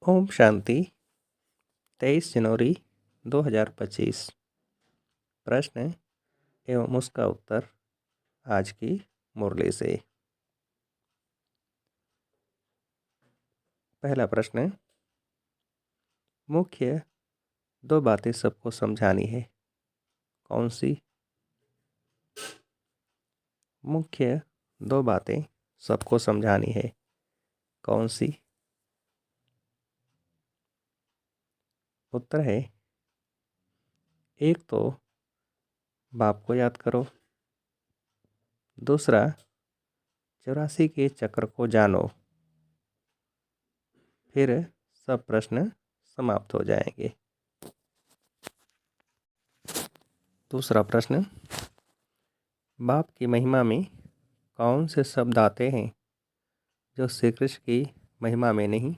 ओम शांति। 23 जनवरी 2025। प्रश्न एवं उसका उत्तर आज की मुरली से। पहला प्रश्न, मुख्य दो बातें सबको समझानी है, कौन सी? मुख्य दो बातें सबको समझानी है, कौन सी? उत्तर है, एक तो बाप को याद करो, दूसरा 84 के चक्र को जानो, फिर सब प्रश्न समाप्त हो जाएंगे। दूसरा प्रश्न, बाप की महिमा में कौन से शब्द आते हैं जो श्री कृष्ण की महिमा में नहीं?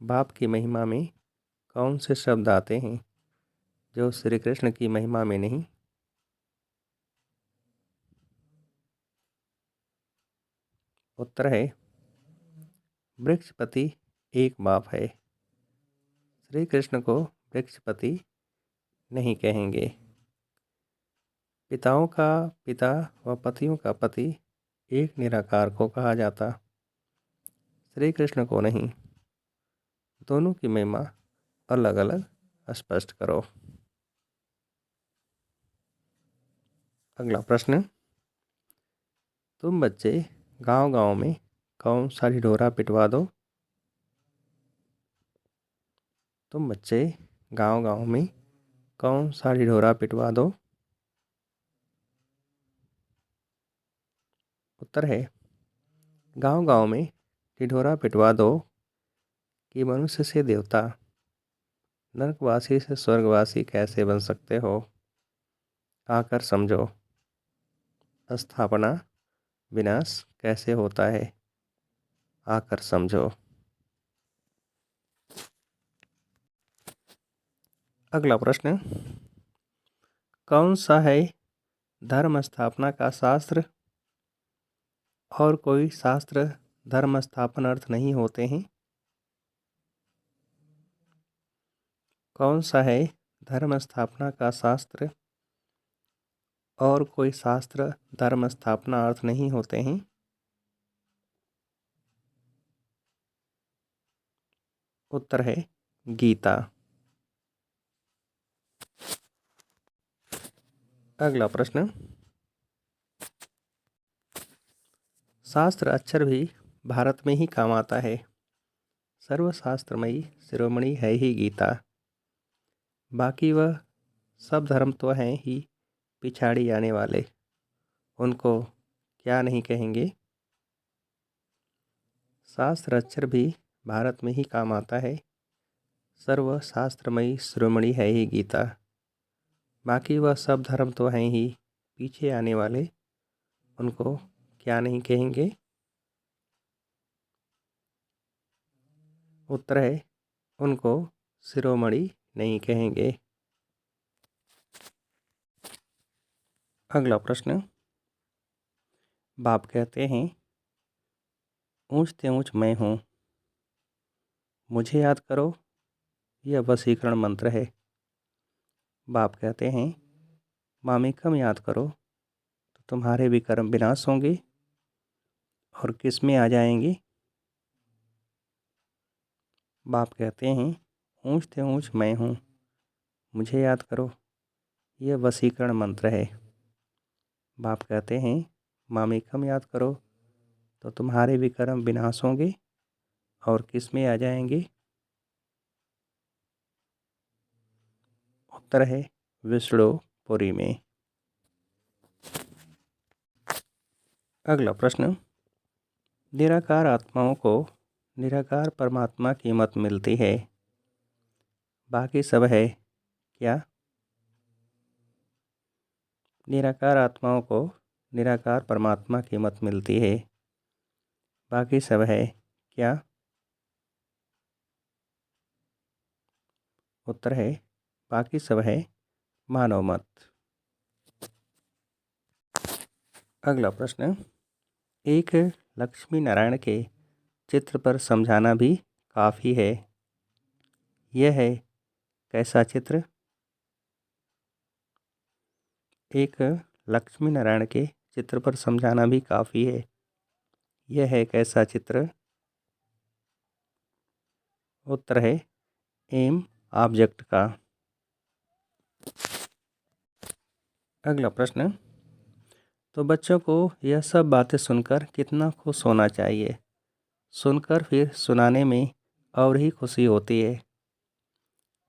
बाप की महिमा में कौन से शब्द आते हैं जो श्री कृष्ण की महिमा में नहीं? उत्तर है, वृक्षपति एक बाप है, श्री कृष्ण को वृक्षपति नहीं कहेंगे। पिताओं का पिता व पतियों का पति एक निराकार को कहा जाता, श्री कृष्ण को नहीं। दोनों की महिमा अलग अलग स्पष्ट करो। अगला प्रश्न, तुम बच्चे गांव-गांव में कौन सा ढिढोरा पिटवा दो? तुम बच्चे गांव-गांव में कौन सा ढिढोरा पिटवा दो? उत्तर है, गांव-गांव में ढिढोरा पिटवा दो कि मनुष्य से देवता, नरकवासी से स्वर्गवासी कैसे बन सकते हो, आकर समझो। स्थापना विनाश कैसे होता है, आकर समझो। अगला प्रश्न, कौन सा है धर्म स्थापना का शास्त्र? और कोई शास्त्र धर्म स्थापन अर्थ नहीं होते हैं? कौन सा है धर्म स्थापना का शास्त्र? और कोई शास्त्र धर्म स्थापना अर्थ नहीं होते हैं? उत्तर है, गीता। अगला प्रश्न, शास्त्र अक्षर भी भारत में ही काम आता है, सर्वशास्त्रमयी शिरोमणि है ही गीता। बाकी वह सब धर्म तो हैं ही पिछाड़ी आने वाले, उनको क्या नहीं कहेंगे? शास्त्र अक्षर भी भारत में ही काम आता है, सर्वशास्त्रमयी शिरोमणि है ही गीता। बाकी वह सब धर्म तो हैं ही पीछे आने वाले, उनको क्या नहीं कहेंगे? उत्तर है, उनको शिरोमणि नहीं कहेंगे। अगला प्रश्न, बाप कहते हैं, ऊंच ते ऊंच मैं हूँ, मुझे याद करो, यह वशीकरण मंत्र है। बाप कहते हैं, मामेकम याद करो तो तुम्हारे विकर्म विनाश होंगे और किस में आ जाएंगे? बाप कहते हैं, ऊंच ते ऊंच मैं हूँ, मुझे याद करो, यह वशीकरण मंत्र है। बाप कहते हैं, मामेकम याद करो तो तुम्हारे विकर्म विनाश होंगे और किस में आ जाएंगे? उत्तर है, विष्णुपुरी में। अगला प्रश्न, निराकार आत्माओं को निराकार परमात्मा की मत मिलती है, बाकी सब है क्या? निराकार आत्माओं को निराकार परमात्मा की मत मिलती है, बाकी सब है क्या? उत्तर है, बाकी सब है मानव मत। अगला प्रश्न, एक लक्ष्मी नारायण के चित्र पर समझाना भी काफ़ी है। यह है कैसा चित्र? एक लक्ष्मी नारायण के चित्र पर समझाना भी काफ़ी है। यह है कैसा चित्र? उत्तर है एम ऑब्जेक्ट का। अगला प्रश्न, तो बच्चों को यह सब बातें सुनकर कितना खुश होना चाहिए? सुनकर फिर सुनाने में और ही खुशी होती है।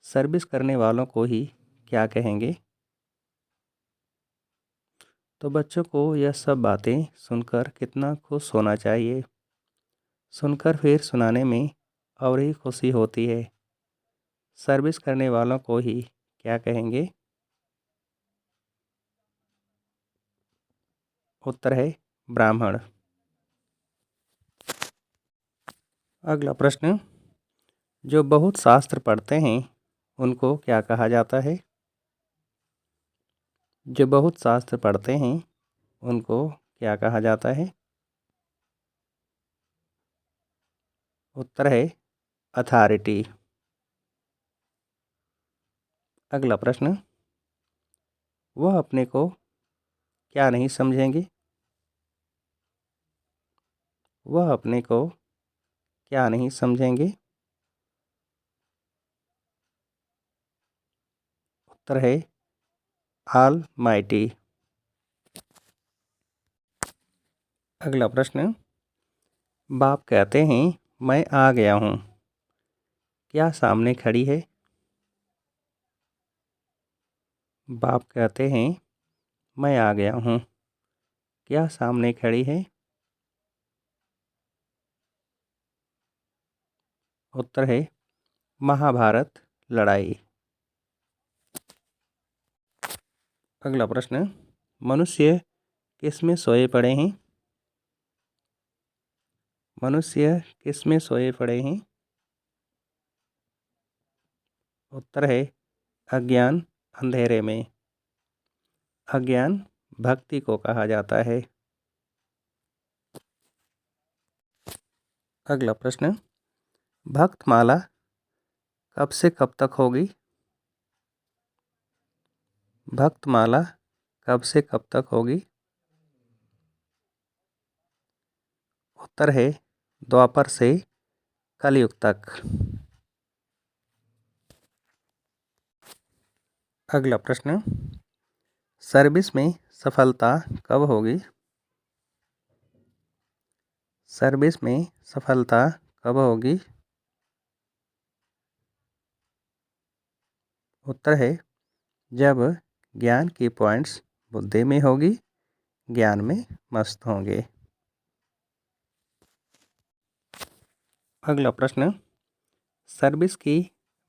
सर्विस करने वालों को ही क्या कहेंगे? तो बच्चों को यह सब बातें सुनकर कितना खुश होना चाहिए? सुनकर फिर सुनाने में और ही खुशी होती है। सर्विस करने वालों को ही क्या कहेंगे? उत्तर है ब्राह्मण। अगला प्रश्न, जो बहुत शास्त्र पढ़ते हैं उनको क्या कहा जाता है? जो बहुत शास्त्र पढ़ते हैं उनको क्या कहा जाता है? उत्तर है अथॉरिटी। अगला प्रश्न, वह अपने को क्या नहीं समझेंगे? वह अपने को क्या नहीं समझेंगे? उत्तर है ऑल माइटी। अगला प्रश्न, बाप कहते हैं मैं आ गया हूँ, क्या सामने खड़ी है? बाप कहते हैं मैं आ गया हूँ, क्या सामने खड़ी है? उत्तर है महाभारत लड़ाई। अगला प्रश्न, मनुष्य किस में सोए पड़े हैं? मनुष्य किस में सोए पड़े हैं? उत्तर है अज्ञान अंधेरे में। अज्ञान भक्ति को कहा जाता है। अगला प्रश्न, भक्तमाला कब से कब तक होगी? भक्तमाला कब से कब तक होगी? उत्तर है द्वापर से कलयुग तक। अगला प्रश्न, सर्विस में सफलता कब होगी? सर्विस में सफलता कब होगी? उत्तर है जब ज्ञान की पॉइंट्स बुद्धि में होगी, ज्ञान में मस्त होंगे। अगला प्रश्न, सर्विस की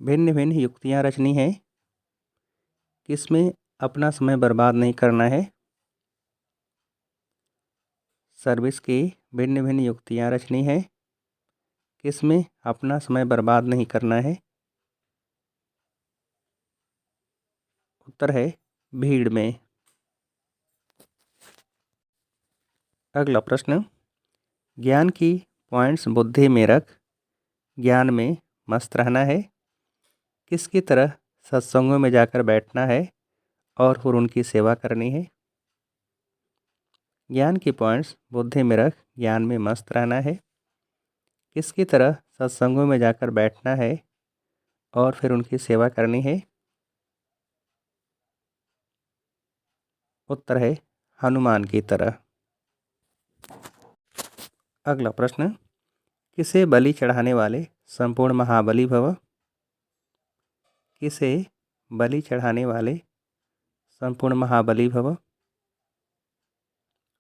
भिन्न भिन्न युक्तियाँ रचनी है, किसमें अपना समय बर्बाद नहीं करना है? सर्विस की भिन्न भिन्न युक्तियाँ रचनी है, किसमें अपना समय बर्बाद नहीं करना है? उत्तर है भीड़ में। अगला प्रश्न, ज्ञान की पॉइंट्स बुद्धि में रख ज्ञान में मस्त रहना है, किसकी तरह सत्संगों में जाकर बैठना है और फिर उनकी सेवा करनी है? ज्ञान की पॉइंट्स बुद्धि में रख ज्ञान में मस्त रहना है, किसकी तरह सत्संगों में जाकर बैठना है और फिर उनकी सेवा करनी है? उत्तर है हनुमान की तरह। अगला प्रश्न, किसे बलि चढ़ाने वाले संपूर्ण महाबली भव? किसे बलि चढ़ाने वाले संपूर्ण महाबली भव?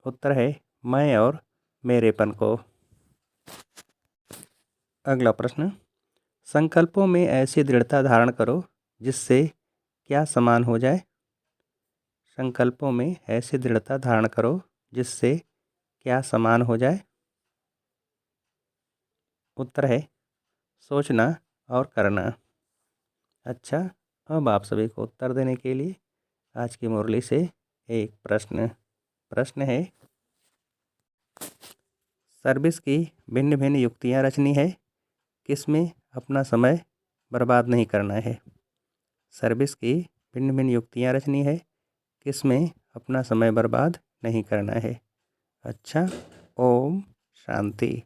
उत्तर है मैं और मेरेपन को। अगला प्रश्न, संकल्पों में ऐसी दृढ़ता धारण करो जिससे क्या समान हो जाए? संकल्पों में ऐसी दृढ़ता धारण करो जिससे क्या समान हो जाए? उत्तर है सोचना और करना। अच्छा, अब आप सभी को उत्तर देने के लिए आज की मुरली से एक प्रश्न है, सर्विस की भिन्न भिन्न युक्तियाँ रचनी है, किसमें अपना समय बर्बाद नहीं करना है। सर्विस की भिन्न भिन्न युक्तियाँ रचनी है, किसमें अपना समय बर्बाद नहीं करना है। अच्छा, ओम शांति।